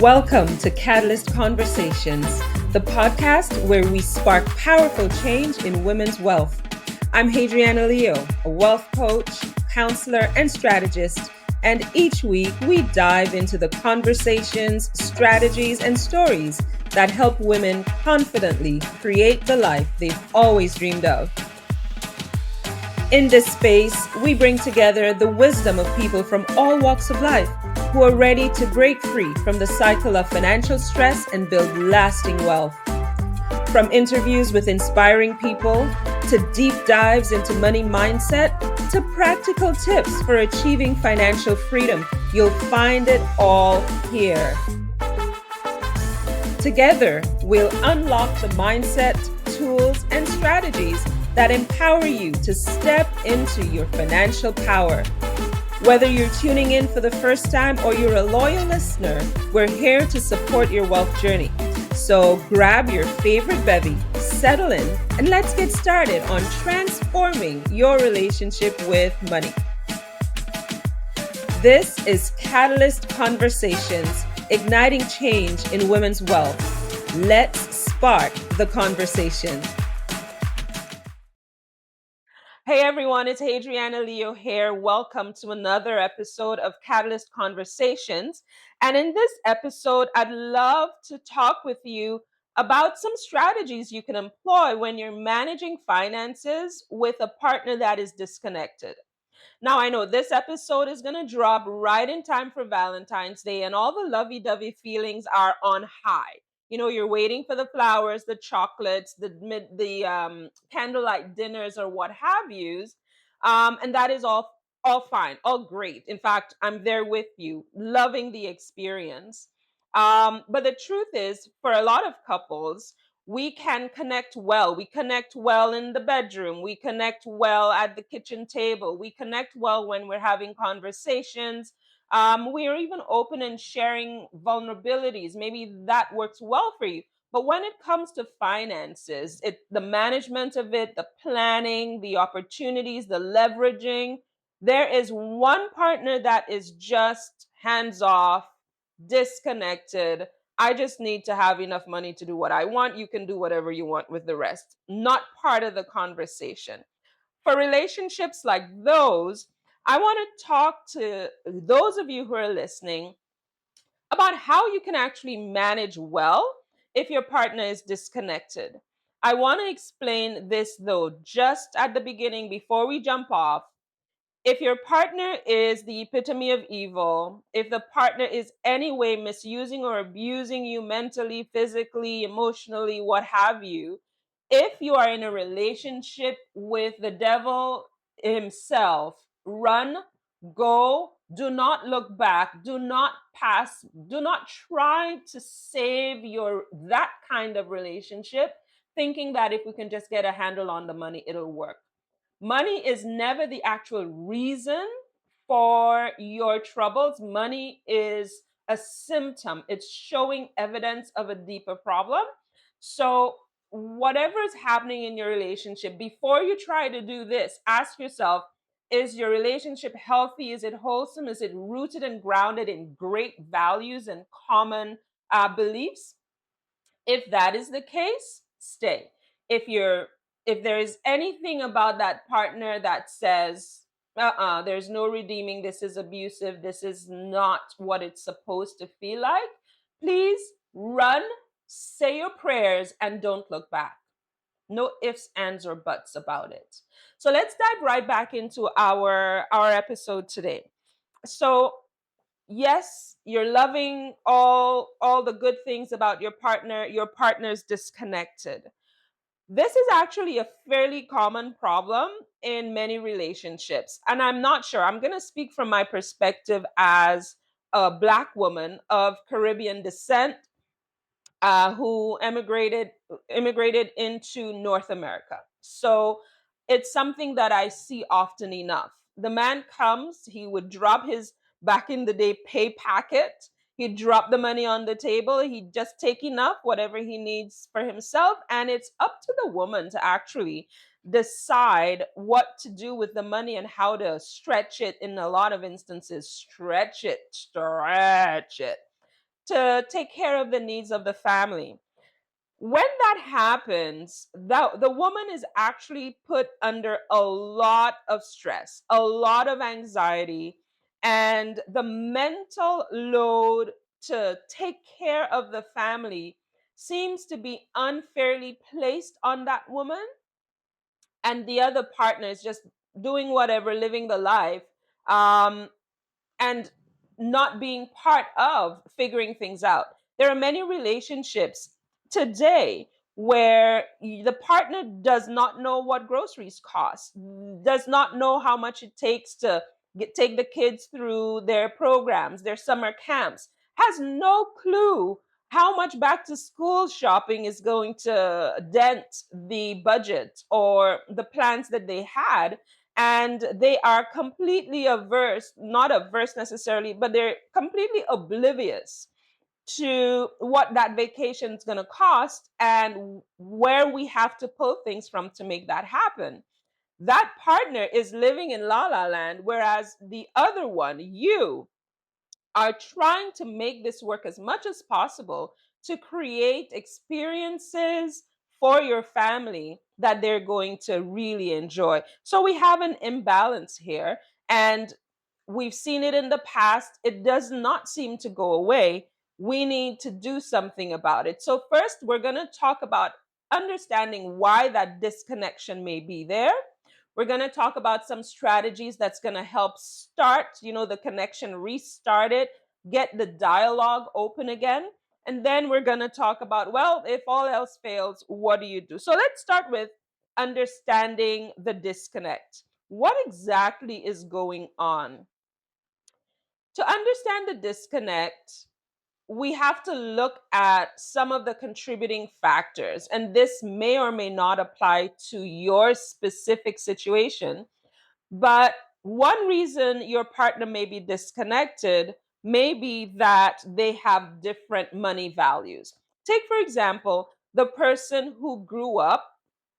Welcome to Catalyst Conversations, the podcast where we spark powerful change in women's wealth. I'm Hadriana Leo, a wealth coach, counselor, and strategist, and each week we dive into the conversations, strategies, and stories that help women confidently create the life they've always dreamed of. In this space, we bring together the wisdom of people from all walks of life who are ready to break free from the cycle of financial stress and build lasting wealth. From interviews with inspiring people, to deep dives into money mindset, to practical tips for achieving financial freedom, you'll find it all here. Together, we'll unlock the mindset, tools, and strategies that empower you to step into your financial power. Whether you're tuning in for the first time or you're a loyal listener, we're here to support your wealth journey. So grab your favorite bevy, settle in, and let's get started on transforming your relationship with money. This is Catalyst Conversations, igniting change in women's wealth. Let's spark the conversation. Hey everyone, it's Hadriana Leo here. Welcome to another episode of Catalyst Conversations. And in this episode, I'd love to talk with you about some strategies you can employ when you're managing finances with a partner that is disconnected. Now, I know this episode is going to drop right in time for Valentine's Day, and all the lovey-dovey feelings are on high. You know, you're waiting for the flowers, the chocolates, the candlelight dinners, or what have yous, and that is all fine, all great. In fact, I'm there with you, loving the experience. But the truth is, for a lot of couples, we can connect well. We connect well in the bedroom. We connect well at the kitchen table. We connect well when we're having conversations. We are even open and sharing vulnerabilities. Maybe that works well for you. But when it comes to finances, the management of it, the planning, the opportunities, the leveraging, there is one partner that is just hands off, disconnected. I just need to have enough money to do what I want. You can do whatever you want with the rest. Not part of the conversation. For relationships like those, I want to talk to those of you who are listening about how you can actually manage well if your partner is disconnected. I want to explain this though, just at the beginning before we jump off. If your partner is the epitome of evil, if the partner is any way misusing or abusing you mentally, physically, emotionally, what have you, if you are in a relationship with the devil himself, run, go, do not look back, do not pass, do not try to save your that kind of relationship thinking that if we can just get a handle on the money, it'll work. Money is never the actual reason for your troubles. Money is a symptom, it's showing evidence of a deeper problem. So, whatever is happening in your relationship, before you try to do this, ask yourself, is your relationship healthy? Is it wholesome? Is it rooted and grounded in great values and common beliefs? If that is the case, stay. If you're if there is anything about that partner that says, there's no redeeming, this is abusive, this is not what it's supposed to feel like, please run, say your prayers, and don't look back. No ifs, ands, or buts about it. So let's dive right back into our episode today. So yes, you're loving all the good things about your partner's disconnected. This is actually a fairly common problem in many relationships, and I'm not sure, I'm going to speak from my perspective as a Black woman of Caribbean descent, who immigrated into North America. So it's something that I see often enough. The man comes, he would drop his back in the day pay packet. He'd drop the money on the table. He'd just take enough, whatever he needs for himself. And it's up to the woman to actually decide what to do with the money and how to stretch it. In a lot of instances, stretch it. to take care of the needs of the family. When that happens, the woman is actually put under a lot of stress, a lot of anxiety, and the mental load to take care of the family seems to be unfairly placed on that woman, and the other partner is just doing whatever, living the life. Um, and not being part of figuring things out. There are many relationships today where the partner does not know what groceries cost, does not know how much it takes to take the kids through their programs, their summer camps, has no clue how much back to school shopping is going to dent the budget or the plans that they had, and they are completely averse, not averse necessarily, but they're completely oblivious to what that vacation is going to cost and where we have to pull things from to make that happen. That partner is living in la la land, whereas the other one, you, are trying to make this work as much as possible to create experiences for your family that they're going to really enjoy. So we have an imbalance here, and we've seen it in the past. It does not seem to go away. We need to do something about it. So, first, we're going to talk about understanding why that disconnection may be there. We're going to talk about some strategies that's going to help start, the connection, restart it, get the dialogue open again. And then we're going to talk about, well, if all else fails, what do you do? So let's start with understanding the disconnect. What exactly is going on? To understand the disconnect, we have to look at some of the contributing factors, and this may or may not apply to your specific situation. But one reason your partner may be disconnected may be that they have different money values. Take, for example, the person who grew up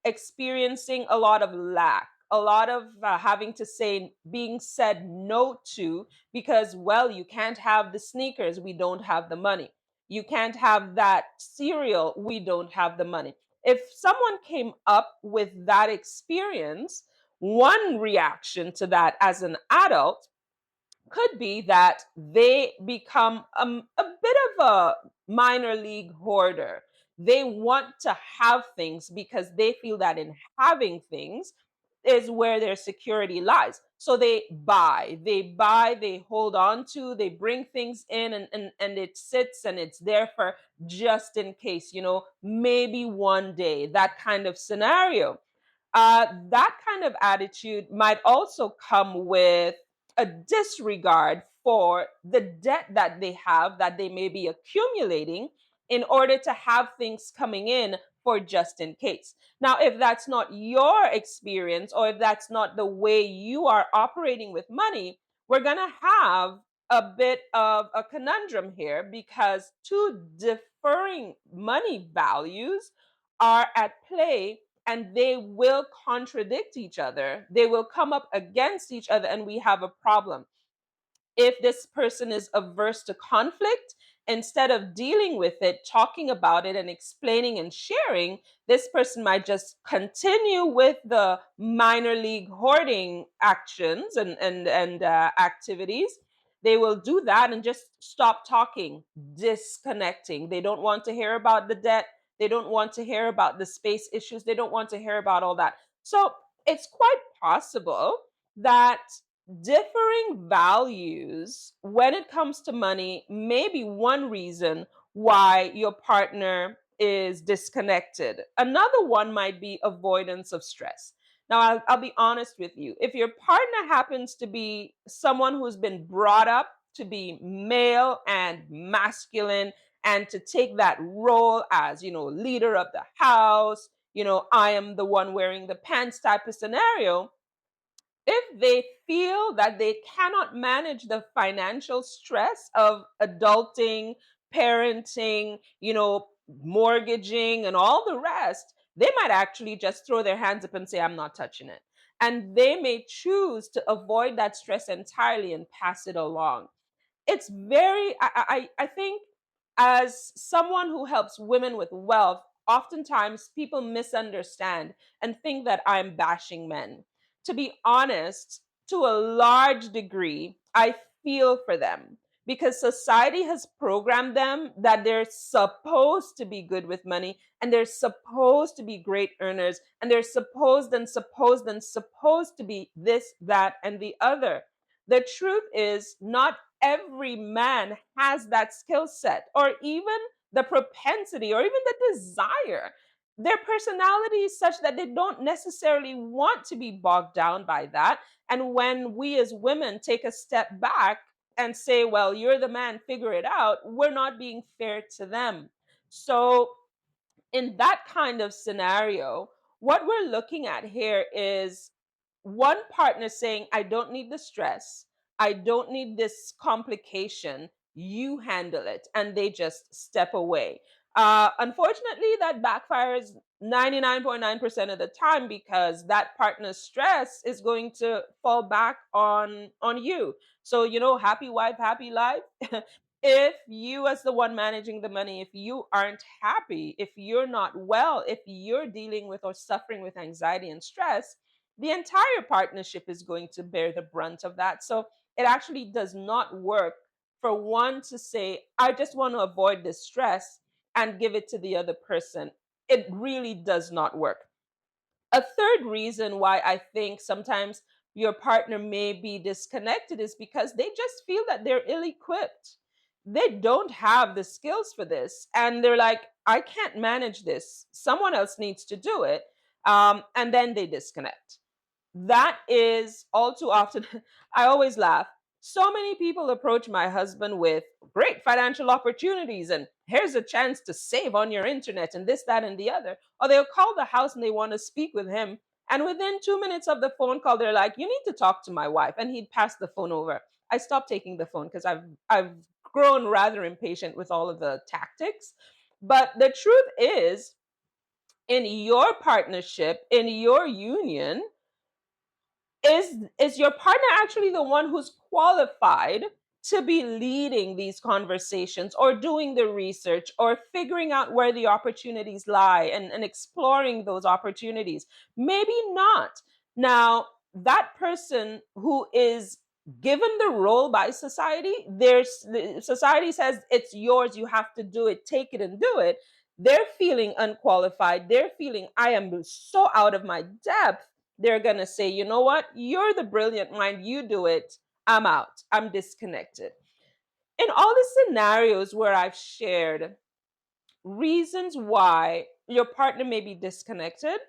experiencing a lot of lack, a lot of having to say, being said no to, because, well, you can't have the sneakers, we don't have the money. You can't have that cereal, we don't have the money. If someone came up with that experience, one reaction to that as an adult could be that they become a bit of a minor league hoarder. They want to have things because they feel that in having things is where their security lies. So they hold on to, they bring things in, and it sits and it's there for just in case, maybe one day, that kind of scenario. That kind of attitude might also come with a disregard for the debt that they have, that they may be accumulating in order to have things coming in for just in case. Now, if that's not your experience, or if that's not the way you are operating with money, we're going to have a bit of a conundrum here, because two differing money values are at play, and they will contradict each other. They will come up against each other, and we have a problem. If this person is averse to conflict, instead of dealing with it, talking about it, and explaining and sharing, this person might just continue with the minor league hoarding actions and activities. They will do that and just stop talking, disconnecting. They don't want to hear about the debt. They don't want to hear about the space issues. They don't want to hear about all that. So it's quite possible that differing values when it comes to money may be one reason why your partner is disconnected. Another one might be avoidance of stress. Now, I'll be honest with you. If your partner happens to be someone who's been brought up to be male and masculine, and to take that role as, leader of the house, I am the one wearing the pants type of scenario, if they feel that they cannot manage the financial stress of adulting, parenting, mortgaging, and all the rest, they might actually just throw their hands up and say, I'm not touching it. And they may choose to avoid that stress entirely and pass it along. It's very, I think as someone who helps women with wealth, oftentimes people misunderstand and think that I'm bashing men. To be honest, to a large degree, I feel for them because society has programmed them that they're supposed to be good with money and they're supposed to be great earners and they're supposed to be this, that, and the other. The truth is, not every man has that skill set or even the propensity or even the desire. Their personality is such that they don't necessarily want to be bogged down by that. And when we as women take a step back and say, well, you're the man, figure it out, we're not being fair to them. So, in that kind of scenario, what we're looking at here is one partner saying, I don't need the stress, I don't need this complication, you handle it. And they just step away. Unfortunately, that backfires 99.9% of the time because that partner's stress is going to fall back on you. So, happy wife, happy life. If you, as the one managing the money, if you aren't happy, if you're not well, if you're dealing with or suffering with anxiety and stress, the entire partnership is going to bear the brunt of that. So it actually does not work for one to say, I just want to avoid this stress and give it to the other person. It really does not work. A third reason why I think sometimes your partner may be disconnected is because they just feel that they're ill equipped. They don't have the skills for this. And they're like, I can't manage this. Someone else needs to do it. And then they disconnect. That is all too often. I always laugh. So many people approach my husband with great financial opportunities and here's a chance to save on your internet and this, that, and the other. Or they'll call the house and they want to speak with him. And within 2 minutes of the phone call, they're like, you need to talk to my wife. And he'd pass the phone over. I stopped taking the phone because I've grown rather impatient with all of the tactics. But the truth is, in your partnership, in your union, is your partner actually the one who's qualified to be leading these conversations or doing the research or figuring out where the opportunities lie and exploring those opportunities? Maybe not. Now, that person who is given the role by society, society says it's yours, you have to do it, take it and do it. They're feeling unqualified, they're feeling, I am so out of my depth. They're going to say, you know what? You're the brilliant mind. You do it. I'm out. I'm disconnected. In all the scenarios where I've shared reasons why your partner may be disconnected,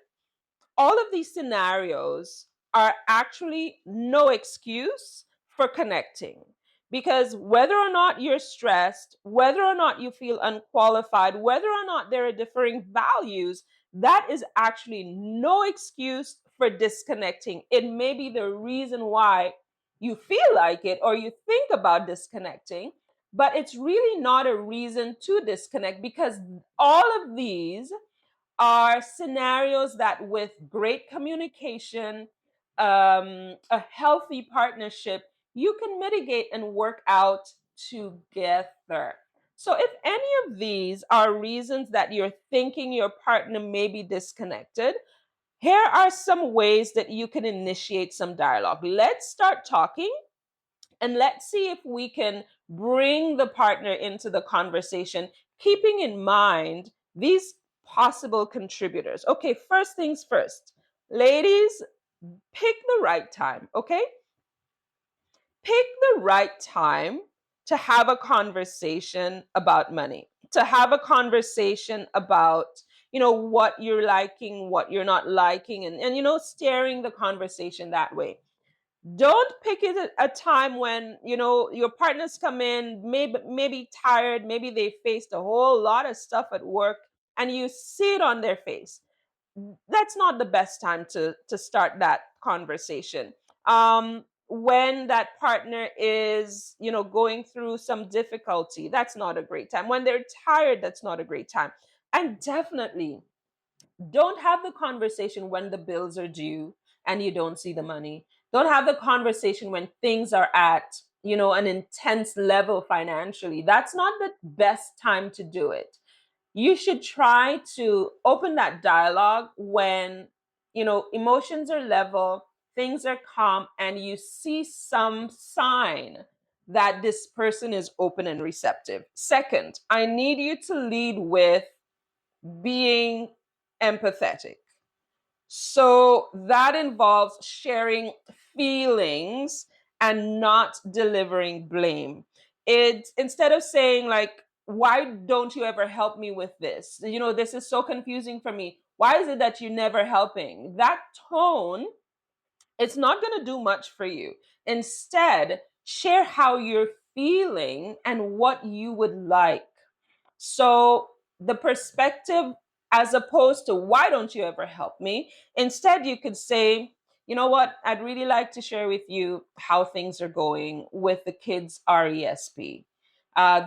all of these scenarios are actually no excuse for connecting. Because whether or not you're stressed, whether or not you feel unqualified, whether or not there are differing values, that is actually no excuse for disconnecting. It may be the reason why you feel like it or you think about disconnecting, but it's really not a reason to disconnect because all of these are scenarios that, with great communication, a healthy partnership, you can mitigate and work out together. So, if any of these are reasons that you're thinking your partner may be disconnected, here are some ways that you can initiate some dialogue. Let's start talking and let's see if we can bring the partner into the conversation, keeping in mind these possible contributors. Okay, first things first. Ladies, pick the right time, okay? Pick the right time to have a conversation about money, to have a conversation about, what you're liking, what you're not liking, and steering the conversation that way. Don't pick it at a time when your partners come in, maybe tired, maybe they faced a whole lot of stuff at work and you see it on their face. That's not the best time to start that conversation. When that partner is going through some difficulty, that's not a great time. When they're tired, that's not a great time. And definitely don't have the conversation when the bills are due and you don't see the money. Don't have the conversation when things are at an intense level financially, that's not the best time to do it. You should try to open that dialogue when, emotions are level, things are calm, and you see some sign that this person is open and receptive. Second, I need you to lead with being empathetic. So that involves sharing feelings and not delivering blame. It, instead of saying like, why don't you ever help me with this? This is so confusing for me. Why is it that you're never helping? That tone, it's not going to do much for you. Instead, share how you're feeling and what you would like. So the perspective, as opposed to why don't you ever help me, instead you could say, you know what, I'd really like to share with you how things are going with the kids' RESP.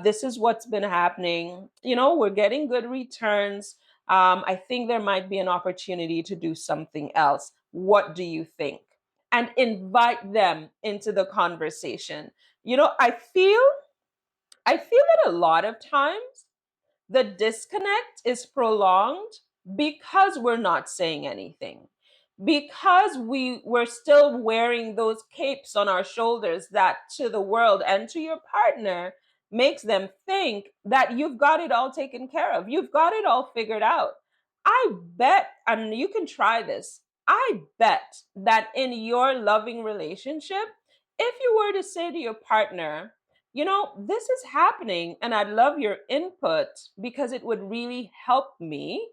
This is what's been happening. We're getting good returns. I think there might be an opportunity to do something else. What do you think? And invite them into the conversation. I feel that a lot of times the disconnect is prolonged because we're not saying anything, because we're still wearing those capes on our shoulders that to the world and to your partner makes them think that you've got it all taken care of, you've got it all figured out. I bet, and you can try this, I bet that in your loving relationship, if you were to say to your partner, this is happening and I'd love your input because it would really help me,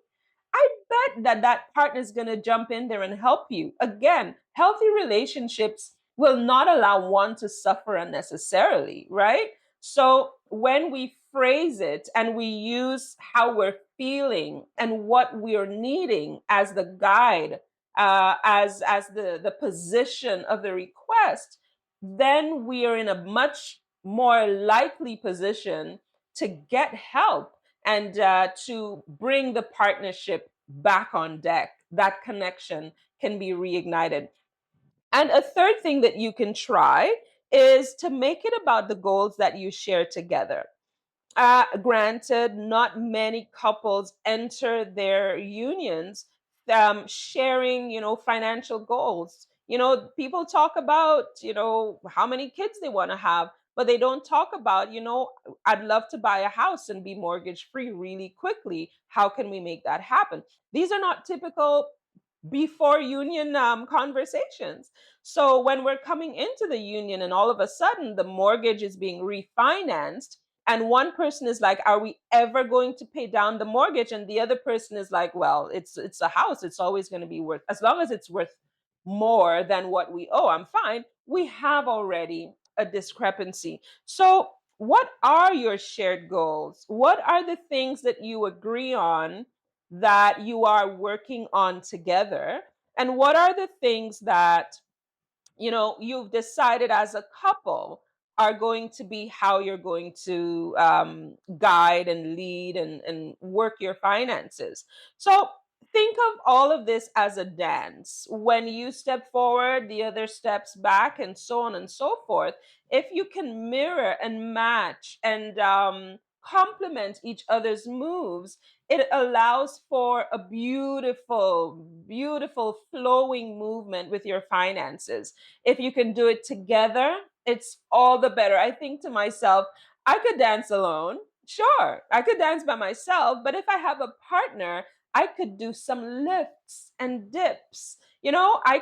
I bet that that partner is going to jump in there and help you. Again, healthy relationships will not allow one to suffer unnecessarily, right? So when we phrase it and we use how we're feeling and what we are needing as the guide, as the position of the request, then we are in a much more likely position to get help and to bring the partnership back on deck. That connection can be reignited. And a third thing that you can try is to make it about the goals that you share together. Granted, not many couples enter their unions sharing, financial goals. People talk about, how many kids they want to have, but they don't talk about, I'd love to buy a house and be mortgage free really quickly. How can we make that happen? These are not typical before union conversations. So when we're coming into the union and all of a sudden the mortgage is being refinanced, and one person is like, are we ever going to pay down the mortgage? And the other person is like, well, it's a house, it's always going to be worth, as long as it's worth more than what we owe, I'm fine. We have already a discrepancy. So what are your shared goals? What are the things that you agree on that you are working on together? And what are the things that you've decided as a couple are going to be how you're going to guide and lead and work your finances? So think of all of this as a dance. When you step forward, the other steps back, and so on and so forth. If you can mirror and match and complement each other's moves, it allows for a beautiful, beautiful flowing movement with your finances. If you can do it together, it's all the better. I think to myself, I could dance alone. Sure, I could dance by myself, but if I have a partner, I could do some lifts and dips. I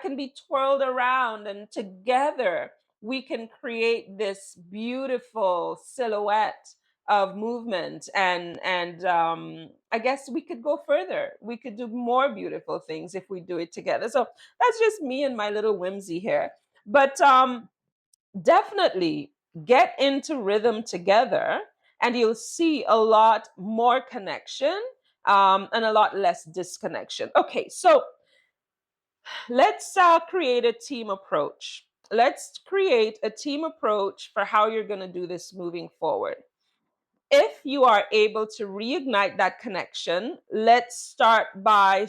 can be twirled around, and together we can create this beautiful silhouette of movement. And I guess we could go further. We could do more beautiful things if we do it together. So that's just me and my little whimsy here. But definitely get into rhythm together, and you'll see a lot more connection and a lot less disconnection. Okay, so let's create a team approach. Let's create a team approach for how you're going to do this moving forward. If you are able to reignite that connection, let's start by,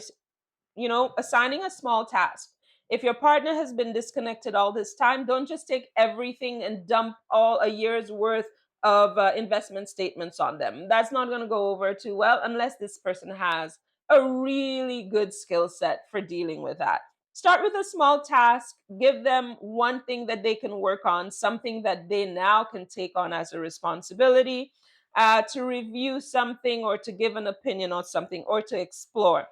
assigning a small task. If your partner has been disconnected all this time, don't just take everything and dump all a year's worth of investment statements on them. That's not going to go over too well unless this person has a really good skill set for dealing with that. Start with a small task, give them one thing that they can work on, something that they now can take on as a responsibility, to review something or to give an opinion on something or to explore.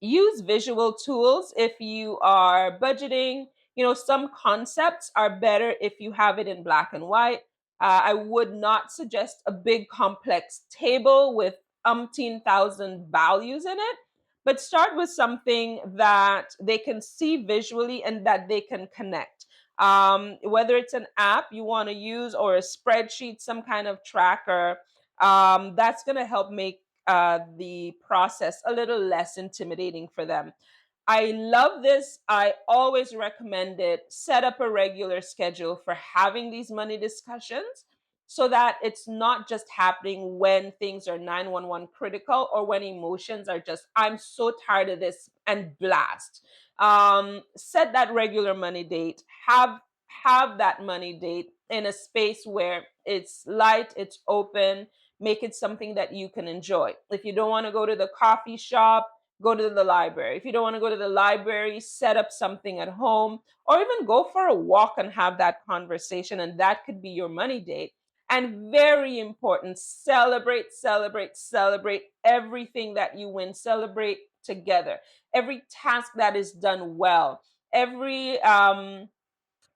Use visual tools if you are budgeting. Some concepts are better if you have it in black and white. I would not suggest a big complex table with umpteen thousand values in it, but start with something that they can see visually and that they can connect. Whether it's an app you want to use or a spreadsheet, some kind of tracker, that's going to help make the process a little less intimidating for them. I love this. I always recommend it. Set up a regular schedule for having these money discussions so that it's not just happening when things are 911 critical or when emotions are just, I'm so tired of this, and blast. Set that regular money date. Have that money date in a space where it's light, it's open. Make it something that you can enjoy. If you don't want to go to the coffee shop, go to the library. If you don't want to go to the library, set up something at home or even go for a walk and have that conversation. And that could be your money date. And very important, celebrate, celebrate, celebrate everything that you win. Celebrate together. Every task that is done well. Every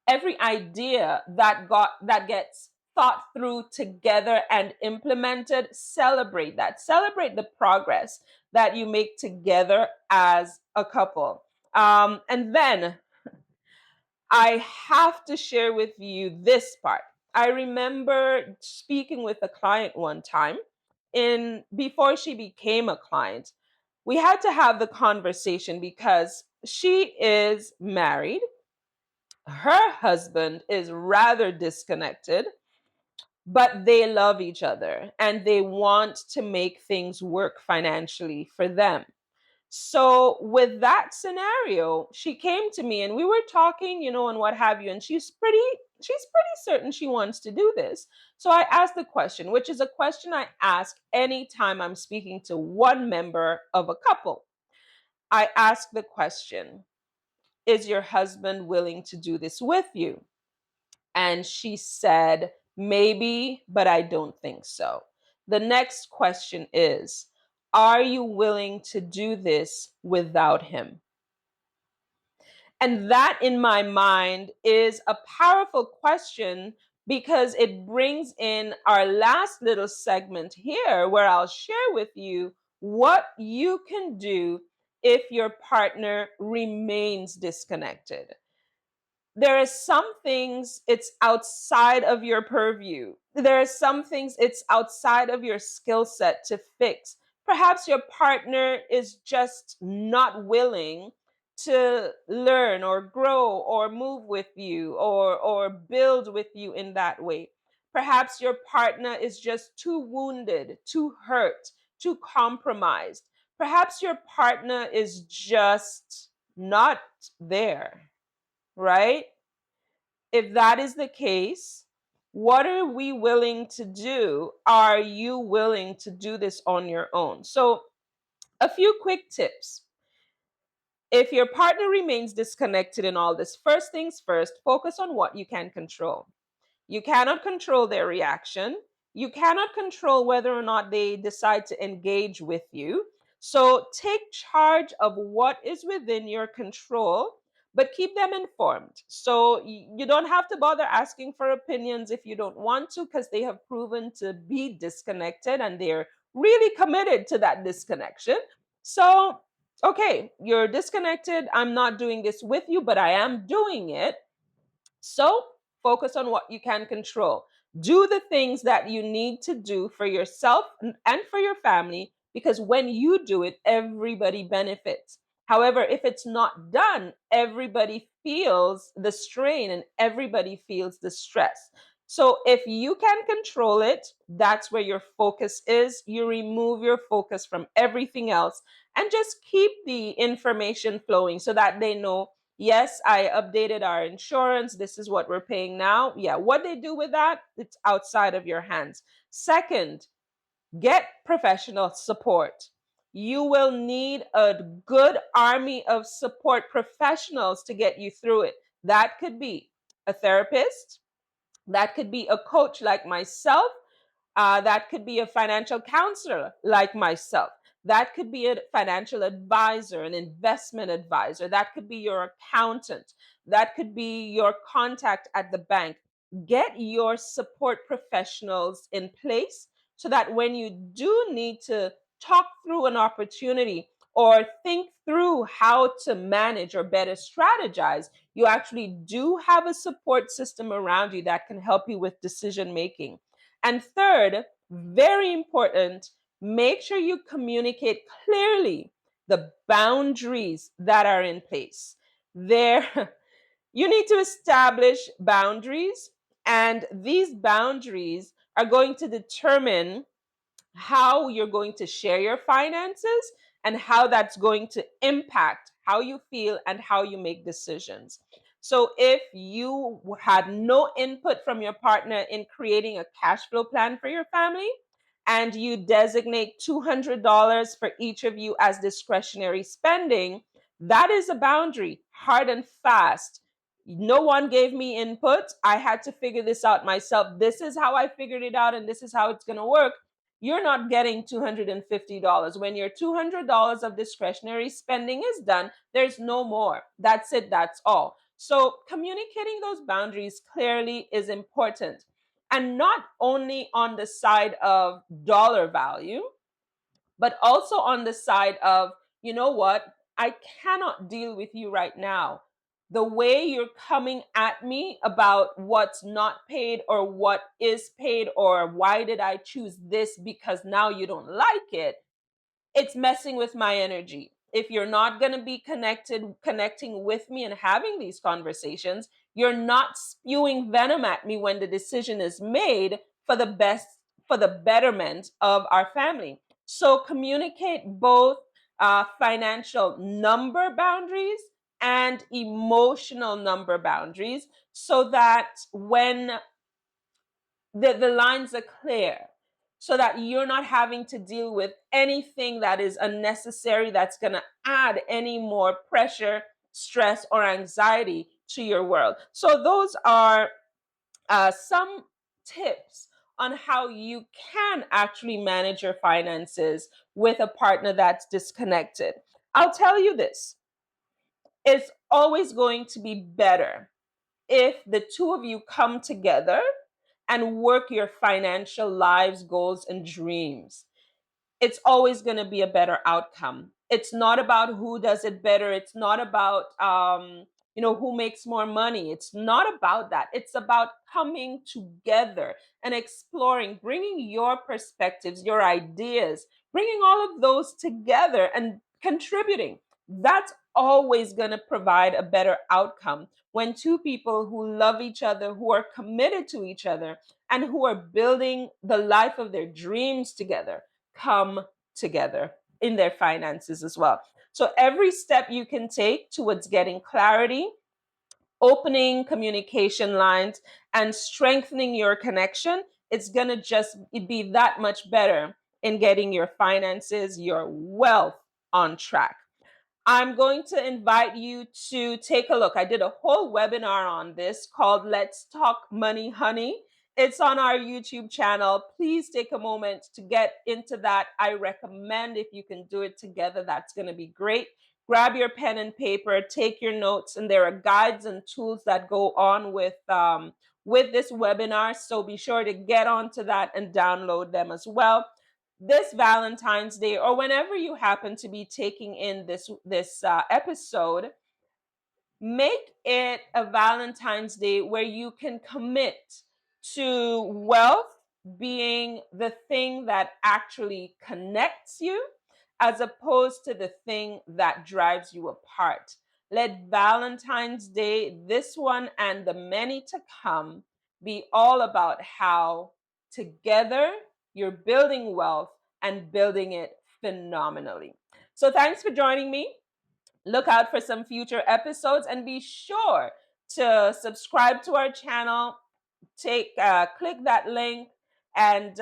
idea that gets thought through together and implemented. Celebrate that. Celebrate the progress that you make together as a couple. And then I have to share with you this part. I remember speaking with a client one time, in before she became a client. We had to have the conversation because she is married, her husband is rather disconnected, but they love each other and they want to make things work financially for them. So, with that scenario, she came to me and we were talking, and what have you. And she's pretty certain she wants to do this. So I asked the question, which is a question I ask anytime I'm speaking to one member of a couple. I ask the question, is your husband willing to do this with you? And she said, maybe, but I don't think so. The next question is, are you willing to do this without him? And that, in my mind, is a powerful question because it brings in our last little segment here where I'll share with you what you can do if your partner remains disconnected. There are some things it's outside of your purview. There are some things it's outside of your skill set to fix. Perhaps your partner is just not willing to learn or grow or move with you or build with you in that way. Perhaps your partner is just too wounded, too hurt, too compromised. Perhaps your partner is just not there, right? If that is the case, what are we willing to do? Are you willing to do this on your own? So, a few quick tips. If your partner remains disconnected in all this, first things first, focus on what you can control. You cannot control their reaction. You cannot control whether or not they decide to engage with you. So take charge of what is within your control, but keep them informed. So you don't have to bother asking for opinions if you don't want to, because they have proven to be disconnected and they're really committed to that disconnection. So, okay, you're disconnected. I'm not doing this with you, but I am doing it. So focus on what you can control. Do the things that you need to do for yourself and for your family, because when you do it, everybody benefits. However, if it's not done, everybody feels the strain and everybody feels the stress. So if you can control it, that's where your focus is. You remove your focus from everything else and just keep the information flowing so that they know Yes, I updated our insurance. This is what we're paying now. Yeah, what they do with that, it's outside of your hands. Second, get professional support. You will need a good army of support professionals to get you through it. That could be a therapist, that could be a coach like myself, that could be a financial counselor like myself. That could be a financial advisor, an investment advisor. That could be your accountant. That could be your contact at the bank. Get your support professionals in place so that when you do need to talk through an opportunity or think through how to manage or better strategize, you actually do have a support system around you that can help you with decision making. And third, very important, make sure you communicate clearly the boundaries that are in place. There, you need to establish boundaries, and these boundaries are going to determine how you're going to share your finances and how that's going to impact how you feel and how you make decisions. So, if you had no input from your partner in creating a cash flow plan for your family, and you designate $200 for each of you as discretionary spending, that is a boundary, hard and fast. No one gave me input. I had to figure this out myself. This is how I figured it out, and this is how it's going to work. You're not getting $250. When your $200 of discretionary spending is done, there's no more. That's it, that's all. So, communicating those boundaries clearly is important. And not only on the side of dollar value, but also on the side of, you know what, I cannot deal with you right now. The way you're coming at me about what's not paid or what is paid, or why did I choose this because now you don't like it, it's messing with my energy. If you're not going to be connecting with me and having these conversations, you're not spewing venom at me when the decision is made for the best, for the betterment of our family. So communicate both financial number boundaries and emotional number boundaries so that when the lines are clear, so that you're not having to deal with anything that is unnecessary that's going to add any more pressure, stress, or anxiety to your world. So those are some tips on how you can actually manage your finances with a partner that's disconnected. I'll tell you this, it's always going to be better if the two of you come together and work your financial lives, goals, and dreams. It's always going to be a better outcome. It's not about who does it better. It's not about who makes more money. It's not about that. It's about coming together and exploring, bringing your perspectives, your ideas, bringing all of those together and contributing. That's always going to provide a better outcome when two people who love each other, who are committed to each other, and who are building the life of their dreams together come together in their finances as well. So every step you can take towards getting clarity, opening communication lines, and strengthening your connection, it's going to just be that much better in getting your finances, your wealth on track. I'm going to invite you to take a look. I did a whole webinar on this called Let's Talk Money, Honey. It's on our YouTube channel. Please take a moment to get into that. I recommend if you can do it together, that's going to be great. Grab your pen and paper, take your notes, and there are guides and tools that go on with this webinar. So be sure to get onto that and download them as well. This Valentine's Day, or whenever you happen to be taking in this episode, make it a Valentine's Day where you can commit to wealth being the thing that actually connects you as opposed to the thing that drives you apart. Let Valentine's Day, this one and the many to come, be all about how together you're building wealth and building it phenomenally. So thanks for joining me. Look out for some future episodes and be sure to subscribe to our channel. Click that link, and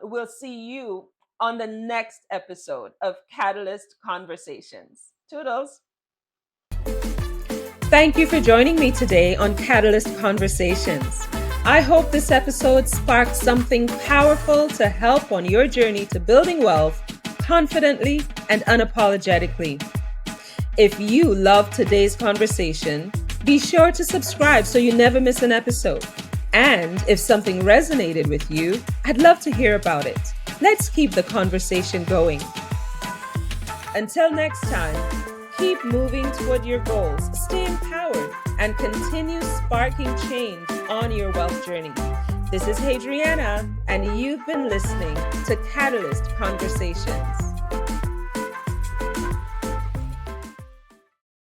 we'll see you on the next episode of Catalyst Conversations. Toodles. Thank you for joining me today on Catalyst Conversations. I hope this episode sparked something powerful to help on your journey to building wealth confidently and unapologetically. If you love today's conversation, be sure to subscribe so you never miss an episode. And if something resonated with you, I'd love to hear about it. Let's keep the conversation going. Until next time, keep moving toward your goals, stay empowered, and continue sparking change on your wealth journey. This is Hadriana, and you've been listening to Catalyst Conversations.